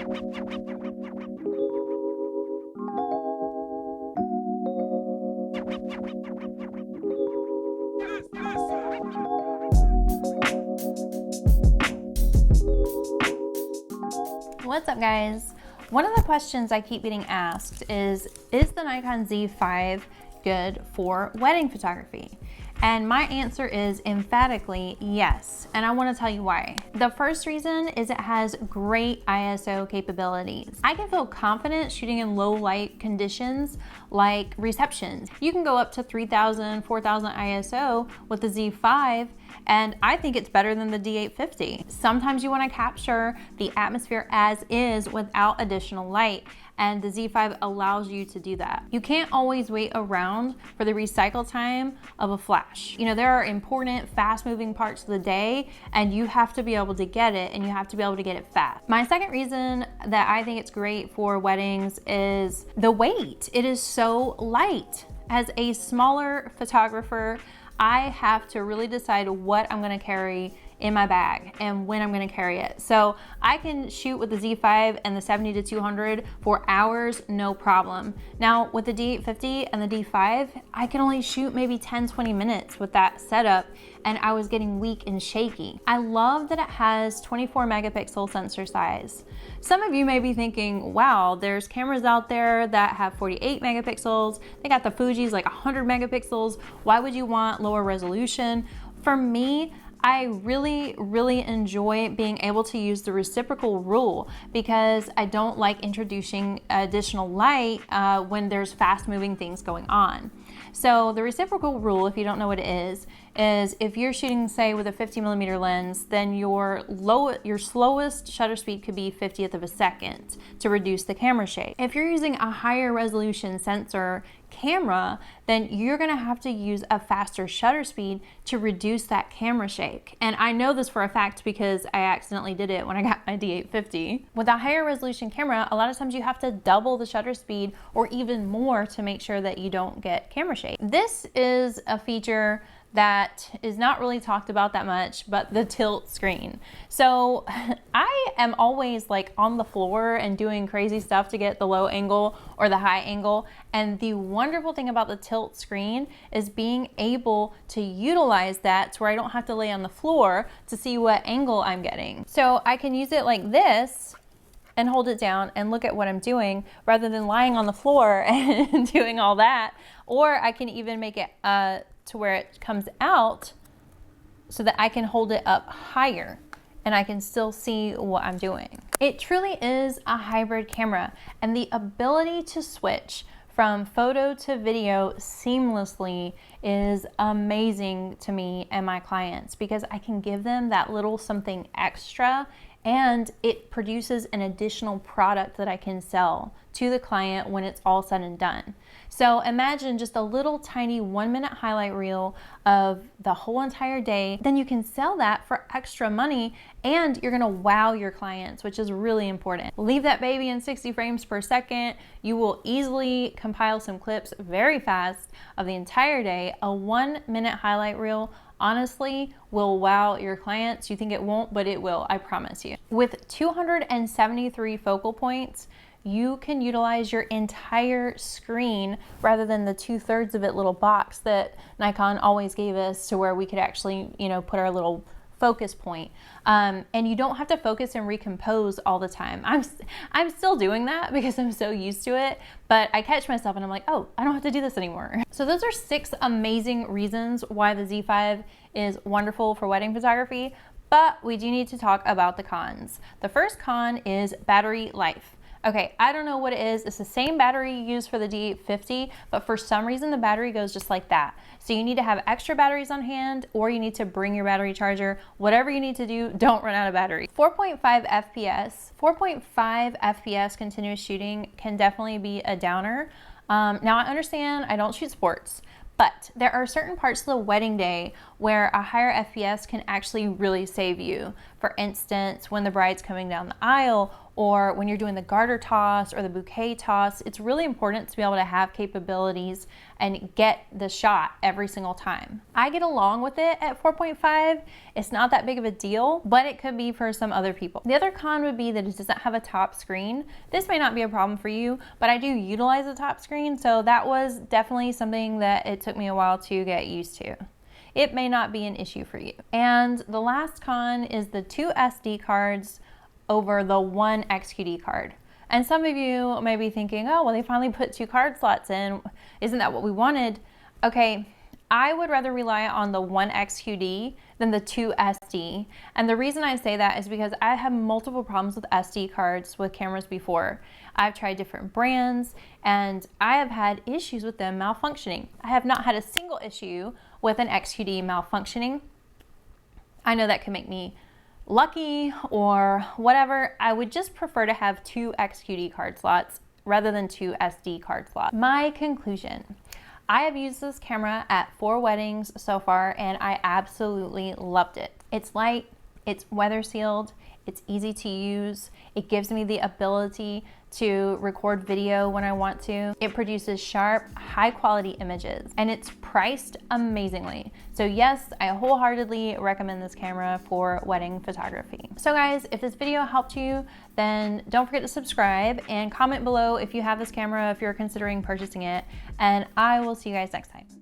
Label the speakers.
Speaker 1: What's up, guys? One of the questions I keep getting asked is the Nikon Z5 good for wedding photography? And my answer is emphatically yes, and I want to tell you why. The first reason is it has great ISO capabilities. I can feel confident shooting in low light conditions like receptions. You can go up to 3000, 4000 ISO with the Z5, and I think it's better than the D850. Sometimes you want to capture the atmosphere as is without additional light, and the Z5 allows you to do that. You can't always wait around for the recycle time of a flash. You know, there are important, fast-moving parts of the day, and you have to be able to get it, and you have to be able to get it fast. My second reason that I think it's great for weddings is the weight. It is so light. As a smaller photographer, I have to really decide what I'm gonna carry in my bag and when I'm gonna carry it. So I can shoot with the Z5 and the 70-200 for hours, no problem. Now with the D850 and the D5, I can only shoot maybe 10-20 minutes with that setup, and I was getting weak and shaky. I love that it has 24 megapixel sensor size. Some of you may be thinking, wow, there's cameras out there that have 48 megapixels. They got the Fuji's like 100 megapixels. Why would you want lower resolution? For me, I really enjoy being able to use the reciprocal rule because I don't like introducing additional light when there's fast moving things going on. So the reciprocal rule, if you don't know what it is if you're shooting, say, with a 50mm lens, then your slowest shutter speed could be 50th of a second to reduce the camera shake. If you're using a higher resolution sensor camera, then you're gonna have to use a faster shutter speed to reduce that camera shake. And I know this for a fact because I accidentally did it when I got my D850. With a higher resolution camera, a lot of times you have to double the shutter speed or even more to make sure that you don't get camera shake. This is a feature that is not really talked about that much, but the tilt screen. So I am always like on the floor and doing crazy stuff to get the low angle or the high angle. And the wonderful thing about the tilt screen is being able to utilize that to where I don't have to lay on the floor to see what angle I'm getting. So I can use it like this and hold it down and look at what I'm doing rather than lying on the floor and doing all that. Or I can even make it to where it comes out so that I can hold it up higher and I can still see what I'm doing. It truly is a hybrid camera, and the ability to switch from photo to video seamlessly is amazing to me and my clients because I can give them that little something extra, and it produces an additional product that I can sell to the client when it's all said and done. So imagine just a little tiny 1-minute highlight reel of the whole entire day. Then you can sell that for extra money and you're gonna wow your clients, which is really important. Leave that baby in 60 frames per second. You will easily compile some clips very fast of the entire day. A 1-minute highlight reel honestly will wow your clients. You think it won't, but it will, I promise you. With 273 focal points, you can utilize your entire screen rather than the 2/3 of it little box that Nikon always gave us to where we could actually, you know, put our little focus point. And you don't have to focus and recompose all the time. I'm still doing that because I'm so used to it, but I catch myself and I'm like, oh, I don't have to do this anymore. So those are 6 amazing reasons why the Z5 is wonderful for wedding photography, but we do need to talk about the cons. The first con is battery life. Okay, I don't know what it is. It's the same battery you use for the D850, but for some reason the battery goes just like that. So you need to have extra batteries on hand, or you need to bring your battery charger. Whatever you need to do, don't run out of battery. 4.5 FPS continuous shooting can definitely be a downer. Now I understand I don't shoot sports, but there are certain parts of the wedding day where a higher FPS can actually really save you. For instance, when the bride's coming down the aisle, or when you're doing the garter toss or the bouquet toss, it's really important to be able to have capabilities and get the shot every single time. I get along with it at 4.5. It's not that big of a deal, but it could be for some other people. The other con would be that it doesn't have a top screen. This may not be a problem for you, but I do utilize the top screen, so that was definitely something that it took me a while to get used to. It may not be an issue for you. And the last con is the 2 SD cards over the 1 XQD card. And some of you may be thinking, oh, well, they finally put 2 card slots in. Isn't that what we wanted? Okay, I would rather rely on the 1 XQD than the 2 SD. And the reason I say that is because I have multiple problems with SD cards with cameras before. I've tried different brands and I have had issues with them malfunctioning. I have not had a single issue with an XQD malfunctioning. I know that can make me lucky or whatever. I would just prefer to have 2 XQD card slots rather than 2 SD card slots. My conclusion. I have used this camera at 4 weddings so far and I absolutely loved it. It's light, it's weather sealed, it's easy to use, it gives me the ability to record video when I want to. It produces sharp, high quality images and it's priced amazingly. So yes, I wholeheartedly recommend this camera for wedding photography. So guys, if this video helped you, then don't forget to subscribe and comment below if you have this camera, if you're considering purchasing it, and I will see you guys next time.